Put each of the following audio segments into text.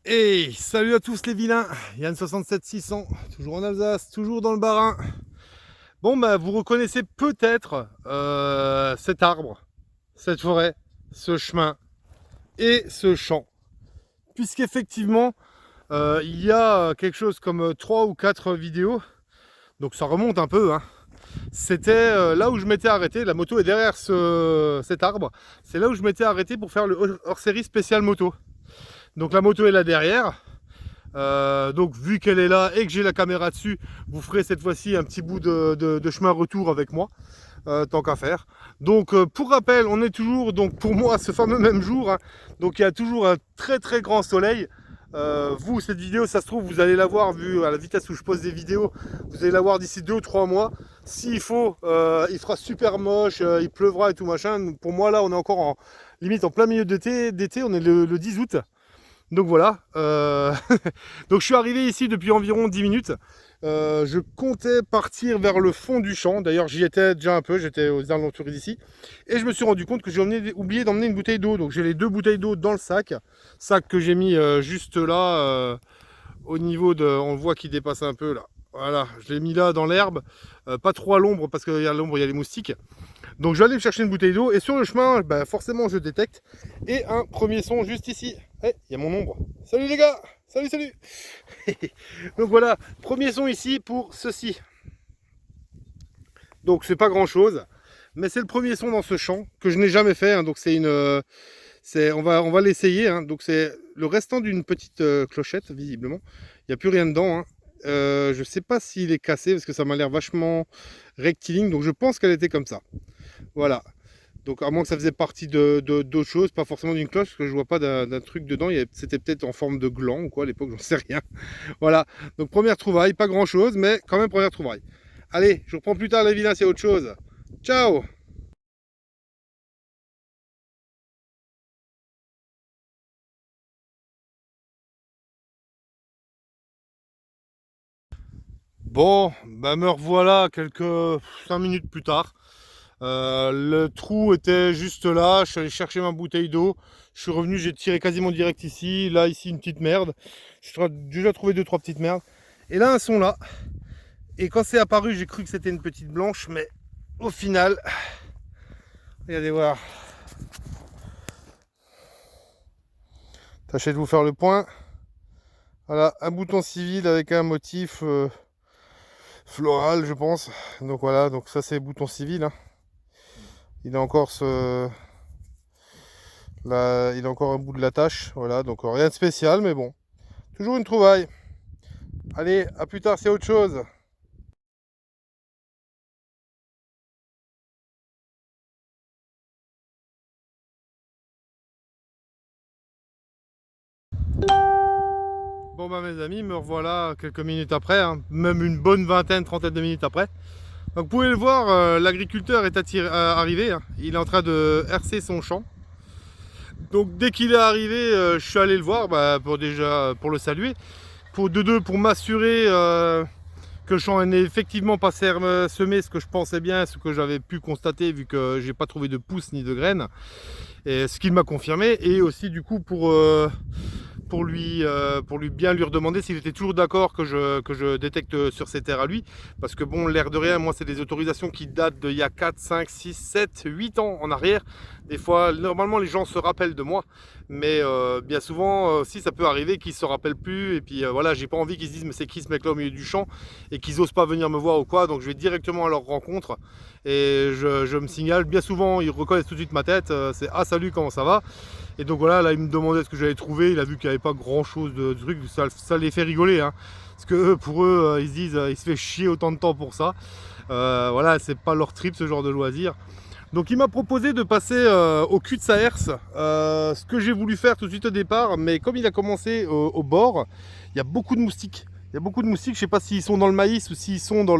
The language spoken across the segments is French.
Hey, salut à tous les vilains, Yann 67600, toujours en Alsace, toujours dans le Bas-Rhin. Bon bah vous reconnaissez peut-être cet arbre, cette forêt, ce chemin et ce champ. Puisqu'effectivement il y a quelque chose comme 3 ou 4 vidéos, donc ça remonte un peu, hein. C'était là où je m'étais arrêté, la moto est derrière cet arbre, c'est là où je m'étais arrêté pour faire le hors-série spécial moto. Donc la moto est là derrière. Donc vu qu'elle est là et que j'ai la caméra dessus, vous ferez cette fois-ci un petit bout de chemin retour avec moi, tant qu'à faire. Donc pour rappel, on est toujours, donc pour moi, ce fameux même jour, hein. Donc il y a toujours un très grand soleil. Vous, cette vidéo, ça se trouve, vous allez la voir, vu à la vitesse où je pose des vidéos, vous allez la voir d'ici 2 ou 3 mois. S'il faut, il fera super moche, il pleuvra et tout machin. Donc, pour moi, là, on est encore en limite en plein milieu d'été, on est le 10 août. Donc voilà, donc je suis arrivé ici depuis environ 10 minutes. Je comptais partir vers le fond du champ. D'ailleurs, j'y étais déjà un peu, j'étais aux alentours d'ici. Et je me suis rendu compte que j'ai oublié d'emmener une bouteille d'eau. Donc j'ai les 2 bouteilles d'eau dans le sac. Sac que j'ai mis juste là, au niveau de... On le voit qui dépasse un peu là. Voilà, je l'ai mis là dans l'herbe. Pas trop à l'ombre parce qu'il y a l'ombre, il y a les moustiques. Donc je vais aller me chercher une bouteille d'eau. Et sur le chemin, bah, forcément, je détecte. Et un premier son juste ici. Eh, il y a mon ombre. Salut les gars. Salut. Donc voilà, premier son ici pour ceci. Donc c'est pas grand chose, mais c'est le premier son dans ce champ que je n'ai jamais fait, hein. Donc c'est une, on va l'essayer, hein. Donc c'est le restant d'une petite clochette visiblement. Il n'y a plus rien dedans, hein. Je sais pas s'il est cassé parce que ça m'a l'air vachement rectiligne. Donc je pense qu'elle était comme ça. Voilà. Donc à moins que ça faisait partie d'autres choses, pas forcément d'une cloche, parce que je vois pas d'un truc dedans. C'était peut-être en forme de gland ou quoi à l'époque, j'en sais rien. Voilà, donc première trouvaille, pas grand chose, mais quand même première trouvaille. Allez, je reprends plus tard les vilains, c'est autre chose. Ciao. Bon, bah me revoilà quelques 5 minutes plus tard. Le trou était juste là, je suis allé chercher ma bouteille d'eau. Je suis revenu, j'ai tiré quasiment direct ici. Là, ici, une petite merde. J'ai déjà trouvé 2-3 petites merdes. Et là, un son là. Et quand c'est apparu, j'ai cru que c'était une petite blanche, mais au final, regardez voir. Tâchez de vous faire le point. Voilà, un bouton civil avec un motif floral, je pense. Donc voilà, donc ça c'est le bouton civil, hein. Il a encore il a encore un bout de la tâche. Voilà, donc rien de spécial, mais bon. Toujours une trouvaille. Allez, à plus tard, c'est autre chose. Bon bah mes amis, me revoilà quelques minutes après, hein, même une bonne vingtaine, trentaine de minutes après. Donc vous pouvez le voir, l'agriculteur est arrivé, hein. Il est en train de hercer son champ. Donc dès qu'il est arrivé, je suis allé le voir, bah, pour le saluer. Pour pour m'assurer que le champ n'est effectivement pas semé, ce que je pensais bien, ce que j'avais pu constater vu que j'ai pas trouvé de pousses ni de graines, et ce qu'il m'a confirmé. Et aussi du coup pour lui bien lui redemander s'il était toujours d'accord que je détecte sur ses terres à lui. Parce que bon, l'air de rien, moi c'est des autorisations qui datent d'il y a 4, 5, 6, 7, 8 ans en arrière. Des fois, normalement les gens se rappellent de moi, mais bien souvent, si ça peut arriver qu'ils se rappellent plus. Et puis voilà, j'ai pas envie qu'ils se disent mais c'est qui ce mec là au milieu du champ, et qu'ils osent pas venir me voir ou quoi. Donc je vais directement à leur rencontre et je me signale. Bien souvent, ils reconnaissent tout de suite ma tête. C'est ah salut, comment ça va? Et donc voilà, là il me demandait ce que j'avais trouvé, il a vu qu'il n'y avait pas grand chose de truc, ça les fait rigoler, hein. Parce que pour eux, ils se disent, il se fait chier autant de temps pour ça. Voilà, c'est pas leur trip ce genre de loisir. Donc il m'a proposé de passer au cul de sa herse, ce que j'ai voulu faire tout de suite au départ, mais comme il a commencé au bord, il y a beaucoup de moustiques. Il y a beaucoup de moustiques, je sais pas s'ils sont dans le maïs ou s'ils sont dans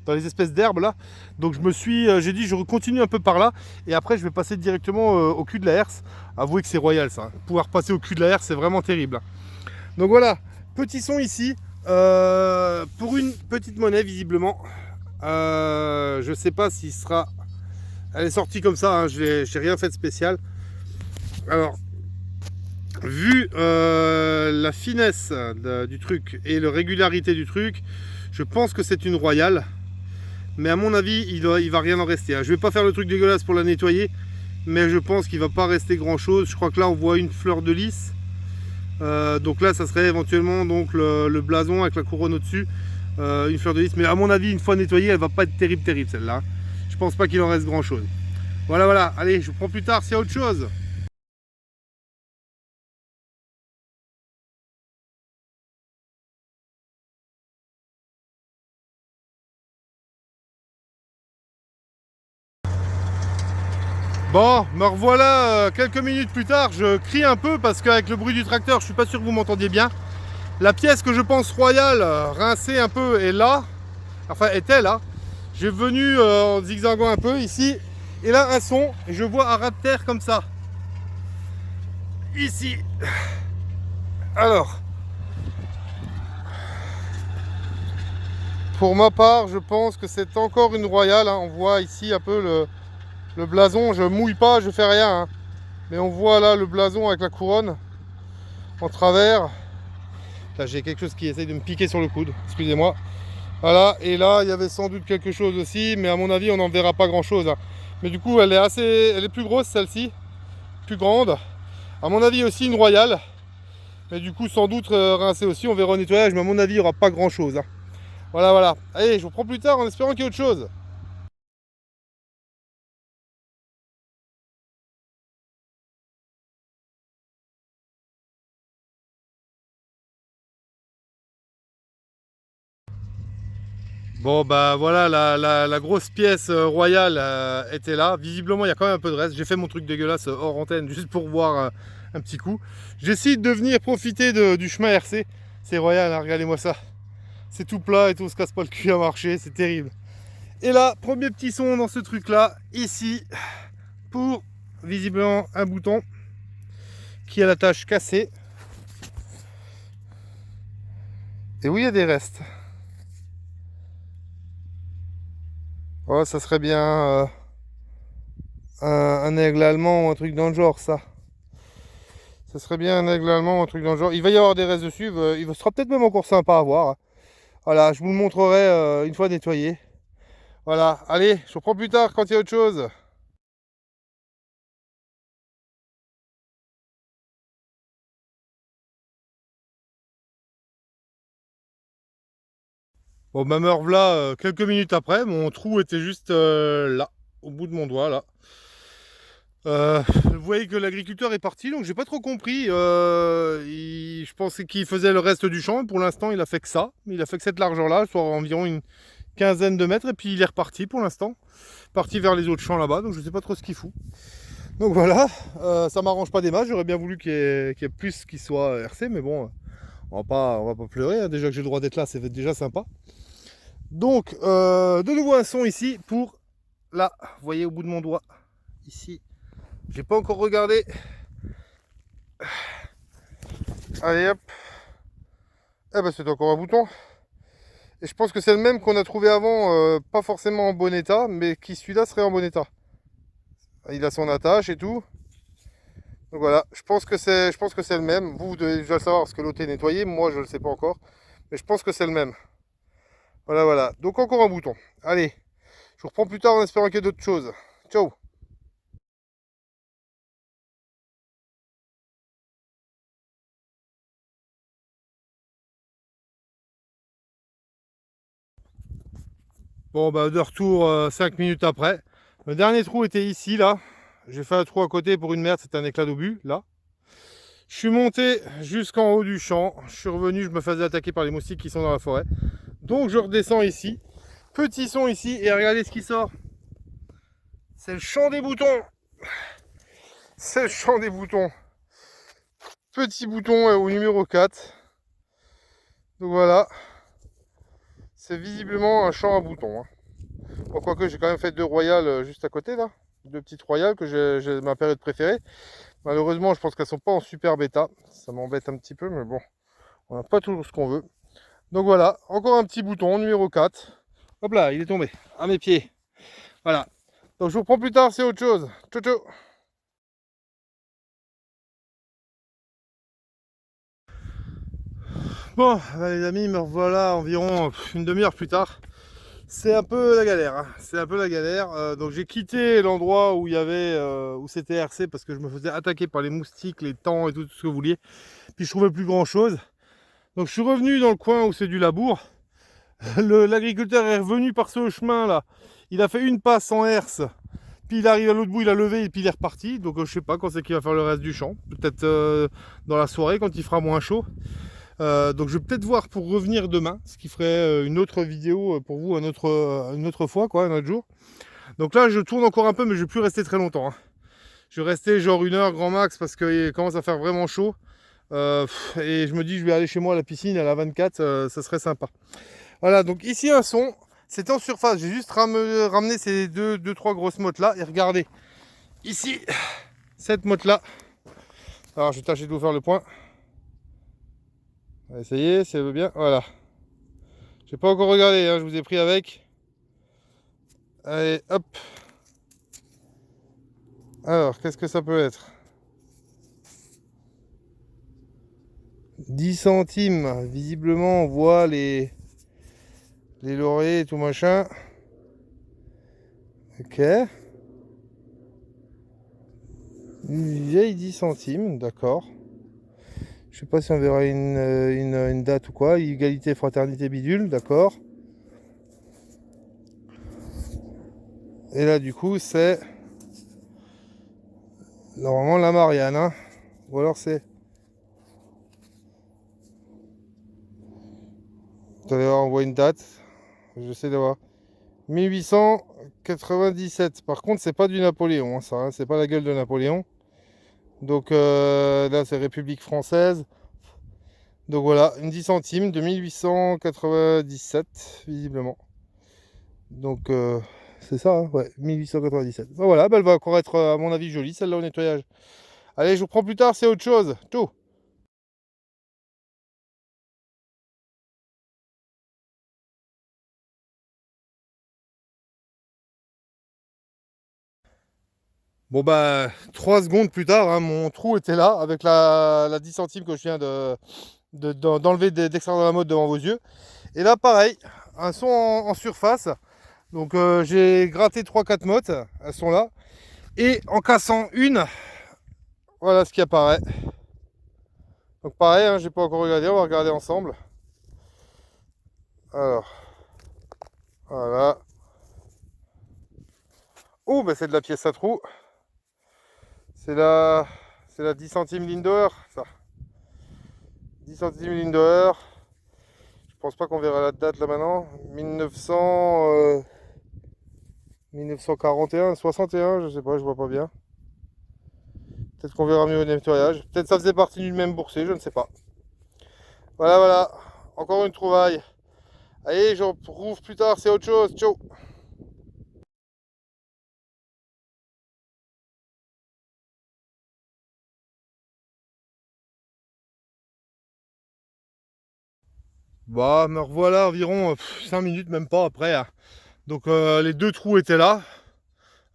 les espèces d'herbes là. Donc j'ai dit je continue un peu par là et après je vais passer directement au cul de la herse. Avouez que c'est royal ça, hein. Pouvoir passer au cul de la herse c'est vraiment terrible, hein. Donc voilà, petit son ici, pour une petite monnaie visiblement. Je sais pas s'il sera... Elle est sortie comme ça, hein. J'ai rien fait de spécial. Alors, vu la finesse du truc et la régularité du truc, je pense que c'est une royale. Mais à mon avis, il va rien en rester. Je vais pas faire le truc dégueulasse pour la nettoyer, mais je pense qu'il va pas rester grand chose. Je crois que là on voit une fleur de lys. Donc là ça serait éventuellement donc le blason avec la couronne au dessus, une fleur de lys, mais à mon avis une fois nettoyée elle va pas être terrible celle-là. Je pense pas qu'il en reste grand chose. Voilà, allez, je vous prends plus tard s'il y a autre chose. Bon, me revoilà quelques minutes plus tard. Je crie un peu parce qu'avec le bruit du tracteur je suis pas sûr que vous m'entendiez bien. La pièce que je pense royale, rincée un peu, est là. Enfin, était là. J'ai venu en zigzagant un peu ici. Et là, un son. Et je vois un rat de terre comme ça. Ici. Alors. Pour ma part, je pense que c'est encore une royale. On voit ici un peu le blason. Je mouille pas, je fais rien. Mais on voit là le blason avec la couronne en travers. Là, j'ai quelque chose qui essaye de me piquer sur le coude. Excusez-moi. Voilà, et là, il y avait sans doute quelque chose aussi, mais à mon avis, on n'en verra pas grand-chose. Mais du coup, elle est plus grosse, celle-ci, plus grande. À mon avis, aussi une royale. Mais du coup, sans doute rincée aussi, on verra au nettoyage, mais à mon avis, il n'y aura pas grand-chose. Voilà. Allez, je vous reprends plus tard en espérant qu'il y ait autre chose. Bon bah voilà, la grosse pièce royale était là. Visiblement il y a quand même un peu de reste. J'ai fait mon truc dégueulasse hors antenne juste pour voir un petit coup. J'essaie de venir profiter du chemin RC. C'est royal, hein, regardez-moi ça. C'est tout plat et tout, on se casse pas le cul à marcher, c'est terrible. Et là, premier petit son dans ce truc là, ici, pour visiblement un bouton qui a la tâche cassée. Et oui, il y a des restes. Oh, ça serait bien un aigle allemand ou un truc dans le genre, ça. Ça serait bien un aigle allemand ou un truc dans le genre. Il va y avoir des restes dessus. Il sera peut-être même encore sympa à voir. Voilà, je vous le montrerai une fois nettoyé. Voilà, allez, je reprends plus tard quand il y a autre chose. Bon, ma me revoilà quelques minutes après. Mon trou était juste là, au bout de mon doigt, là. Vous voyez que l'agriculteur est parti, donc j'ai pas trop compris. Je pensais qu'il faisait le reste du champ. Pour l'instant, il a fait que ça. Il a fait que cette largeur-là, soit environ une quinzaine de mètres, et puis il est reparti pour l'instant. Parti vers les autres champs là-bas, donc je sais pas trop ce qu'il fout. Donc voilà, ça m'arrange pas des masses. J'aurais bien voulu qu'il y ait plus qui soit RC, mais bon, on va pas pleurer. Déjà que j'ai le droit d'être là, c'est déjà sympa. Donc, de nouveau un son ici pour là, vous voyez au bout de mon doigt, ici. J'ai pas encore regardé. Allez hop. Eh ben c'est encore un bouton. Et je pense que c'est le même qu'on a trouvé avant, pas forcément en bon état, mais qui celui-là serait en bon état. Il a son attache et tout. Donc voilà, je pense que c'est le même. Vous devez déjà le savoir parce que l'autre est nettoyé. Moi, je ne le sais pas encore. Mais je pense que c'est le même. Voilà. Donc encore un bouton. Allez, je vous reprends plus tard en espérant qu'il y ait d'autres choses. Ciao. Bon, bah de retour 5 minutes après. Le dernier trou était ici, là. J'ai fait un trou à côté pour une merde, c'était un éclat d'obus, là. Je suis monté jusqu'en haut du champ. Je suis revenu, je me faisais attaquer par les moustiques qui sont dans la forêt. Donc je redescends ici. Petit son ici, et regardez ce qui sort. C'est le chant des boutons. C'est le chant des boutons. Petit bouton au numéro 4. Donc voilà. C'est visiblement un chant à boutons. Bon, quoique j'ai quand même fait deux royales juste à côté là. Deux petites royales que j'ai ma période préférée. Malheureusement, je pense qu'elles sont pas en super bêta. Ça m'embête un petit peu, mais bon, on n'a pas toujours ce qu'on veut. Donc voilà, encore un petit bouton, numéro 4. Hop là, il est tombé à mes pieds. Voilà. Donc je vous reprends plus tard, c'est autre chose. Ciao, ciao. Bon, bah, les amis, me revoilà environ une demi-heure plus tard. C'est un peu la galère, hein. C'est un peu la galère. Donc j'ai quitté l'endroit où il y avait, où c'était RC parce que je me faisais attaquer par les moustiques, les tans et tout ce que vous vouliez. Puis je trouvais plus grand chose. Donc je suis revenu dans le coin où c'est du labour. L'agriculteur est revenu par ce chemin là. Il a fait une passe en herse. Puis il arrive à l'autre bout, il a levé et puis il est reparti. Donc je sais pas quand c'est qu'il va faire le reste du champ. Peut-être dans la soirée quand il fera moins chaud. Donc je vais peut-être voir pour revenir demain, ce qui ferait une autre vidéo pour vous une autre fois, quoi, un autre jour. Donc là je tourne encore un peu mais je vais plus rester très longtemps, hein. Je vais rester genre 1 heure grand max parce qu'il commence à faire vraiment chaud. Et je me dis je vais aller chez moi à la piscine à la 24, ça serait sympa. Voilà, donc ici un son, c'était en surface, j'ai juste ramené ces deux trois grosses mottes là et regardez. Ici, cette motte là. Alors je vais tâcher de vous faire le point. Essayez, si elle veut bien, voilà. J'ai pas encore regardé, hein, je vous ai pris avec. Allez, hop. Alors, qu'est-ce que ça peut être? 10 centimes, visiblement on voit les lauriers et tout machin. Ok. Une vieille 10 centimes, d'accord. Je sais pas si on verra une date ou quoi. Égalité, fraternité, bidule, d'accord. Et là, du coup, c'est normalement la Marianne, hein. Ou alors c'est... Attendez, on voit une date. J'essaie de voir. 1897. Par contre, c'est pas du Napoléon, hein, ça. Hein. C'est pas la gueule de Napoléon. Donc là, c'est République française. Donc voilà, une 10 centimes de 1897, visiblement. Donc c'est ça, hein, ouais, 1897. Ben voilà, ben elle va encore être, à mon avis, jolie, celle-là au nettoyage. Allez, je vous prends plus tard, c'est autre chose. Ciao. Bon bah 3 secondes plus tard, hein, mon trou était là avec la 10 centimes que je viens d'enlever d'extraire de la mode devant vos yeux. Et là pareil, un son en surface. Donc j'ai gratté 3-4 mottes, elles sont là. Et en cassant une, voilà ce qui apparaît. Donc pareil, hein, j'ai pas encore regardé, on va regarder ensemble. Alors, voilà. Oh bah c'est de la pièce à trou. C'est la 10 centimes Lindauer, ça. 10 centimes Lindauer. Je pense pas qu'on verra la date là maintenant. 1941, 61, je sais pas, je vois pas bien. Peut-être qu'on verra mieux au nettoyage. Peut-être ça faisait partie d'une même boursée, je ne sais pas. Voilà, voilà. Encore une trouvaille. Allez, je rouvre plus tard, c'est autre chose. Ciao. Bah, me revoilà environ 5 minutes, même pas après, hein. Donc les deux trous étaient là.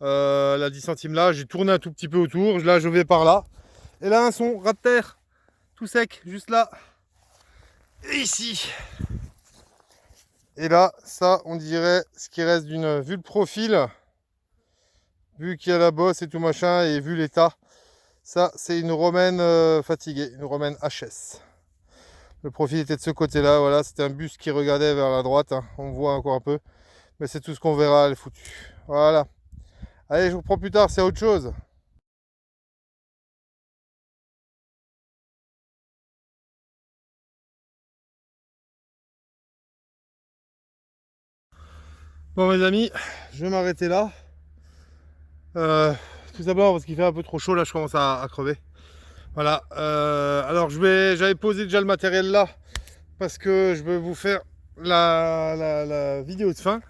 La 10 centimes là, j'ai tourné un tout petit peu autour. Là, je vais par là. Et là, un son, ras de terre, tout sec, juste là. Et ici. Et là, ça, on dirait ce qui reste d'une... Vu le profil, vu qu'il y a la bosse et tout machin, et vu l'état, ça, c'est une romaine fatiguée, une romaine HS. Le profil était de ce côté-là, voilà, c'était un bus qui regardait vers la droite, hein. On voit encore un peu. Mais c'est tout ce qu'on verra, elle est foutue. Voilà. Allez, je vous reprends plus tard, c'est autre chose. Bon mes amis, je vais m'arrêter là. Tout d'abord parce qu'il fait un peu trop chaud, là je commence à crever. Voilà, alors j'avais posé déjà le matériel là parce que je vais vous faire la vidéo de fin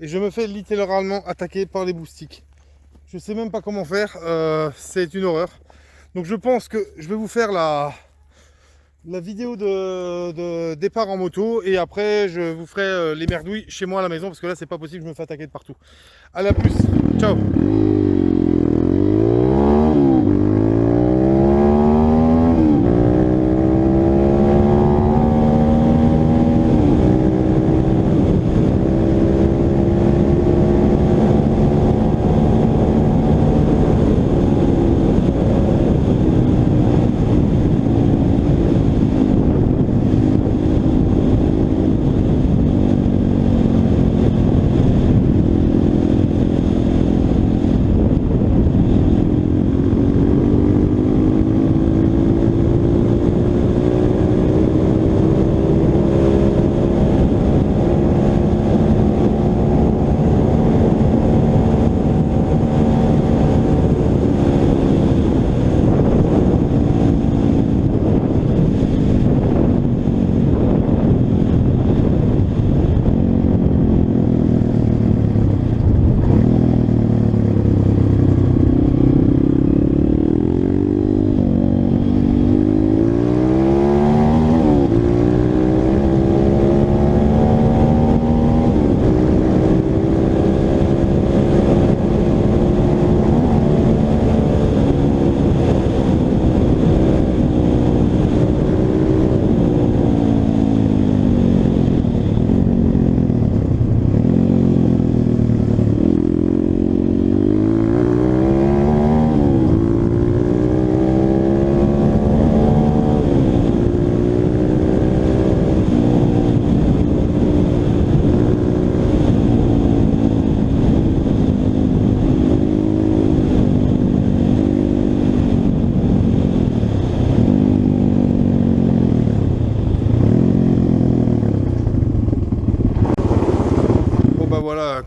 et je me fais littéralement attaquer par les moustiques. Je sais même pas comment faire, c'est une horreur. Donc je pense que je vais vous faire la vidéo de départ en moto et après je vous ferai les merdouilles chez moi à la maison parce que là c'est pas possible, je me fais attaquer de partout. Allez, à plus, ciao.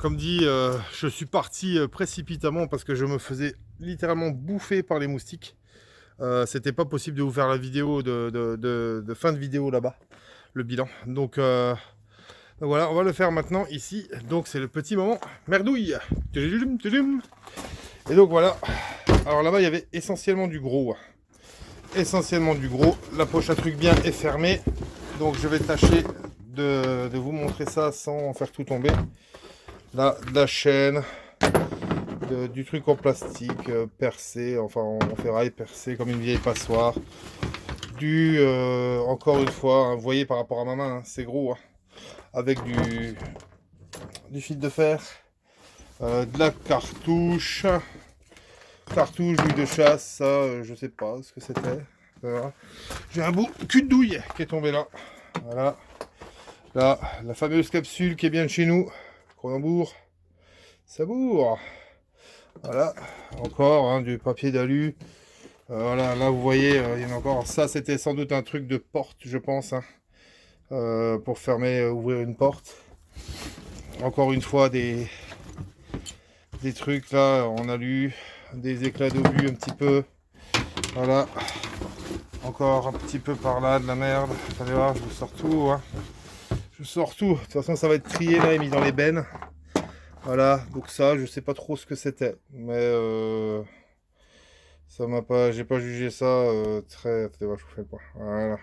comme dit, je suis parti précipitamment parce que je me faisais littéralement bouffer par les moustiques. C'était pas possible de vous faire la vidéo de fin de vidéo là-bas, le bilan. Donc voilà, on va le faire maintenant ici. Donc c'est le petit moment merdouille. Et donc voilà. Alors là-bas, il y avait essentiellement du gros. Essentiellement du gros. La poche à truc bien est fermée. Donc je vais tâcher de vous montrer ça sans faire tout tomber. Là, de la chaîne, du truc en plastique percé, enfin en ferraille percé comme une vieille passoire. Encore une fois, hein, vous voyez par rapport à ma main, hein, c'est gros. Hein, avec du fil de fer, de la cartouche, d'huile de chasse, ça je sais pas ce que c'était. Voilà. J'ai un bout cul de douille qui est tombé là. Voilà. Là, la fameuse capsule qui est bien de chez nous. Cronenbourg. Sabour. Voilà. Encore hein, du papier d'alu. Voilà, là vous voyez, il y en a encore. Ça, c'était sans doute un truc de porte, je pense. Hein, pour fermer, ouvrir une porte. Encore une fois, des trucs là en alu. Des éclats d'obus un petit peu. Voilà. Encore un petit peu par là, de la merde. Allez voir, je vous sors tout. Hein. Je sors tout. De toute façon, ça va être trié là et mis dans les bennes. Voilà. Donc ça, je sais pas trop ce que c'était. Mais ça m'a pas... J'ai pas jugé ça très... Attendez voir, je vous fais le point. Voilà.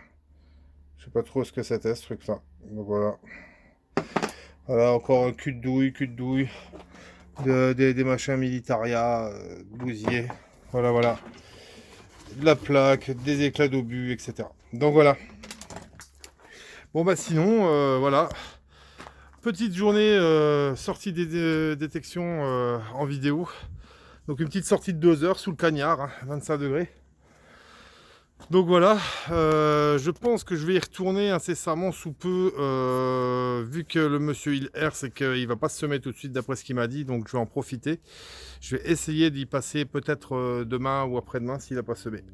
Je sais pas trop ce que c'était ce truc-là. Donc voilà. Voilà, encore un cul de douille. Des machins militaria, bousiers. Voilà, voilà. De la plaque, des éclats d'obus, etc. Donc voilà. Bon bah sinon, voilà. Petite journée sortie des détections en vidéo. Donc une petite sortie de 2 heures sous le cagnard, hein, 25 degrés. Donc voilà, je pense que je vais y retourner incessamment sous peu, vu que le monsieur il erre, c'est qu'il va pas se semer tout de suite d'après ce qu'il m'a dit, donc je vais en profiter. Je vais essayer d'y passer peut-être demain ou après-demain s'il n'a pas semé.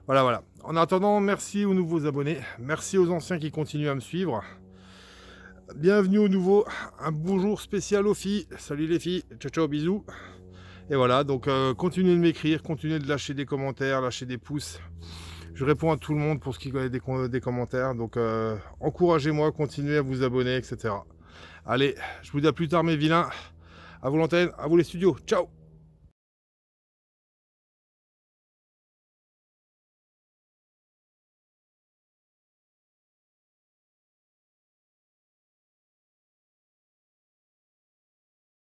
Voilà, voilà. En attendant, merci aux nouveaux abonnés, merci aux anciens qui continuent à me suivre. Bienvenue aux nouveaux, un bonjour spécial aux filles. Salut les filles, ciao ciao, bisous. Et voilà, donc continuez de m'écrire, continuez de lâcher des commentaires, lâcher des pouces. Je réponds à tout le monde pour ce qui est des commentaires. Donc encouragez-moi, continuez à vous abonner, etc. Allez, je vous dis à plus tard mes vilains. À vous l'antenne, à vous les studios. Ciao!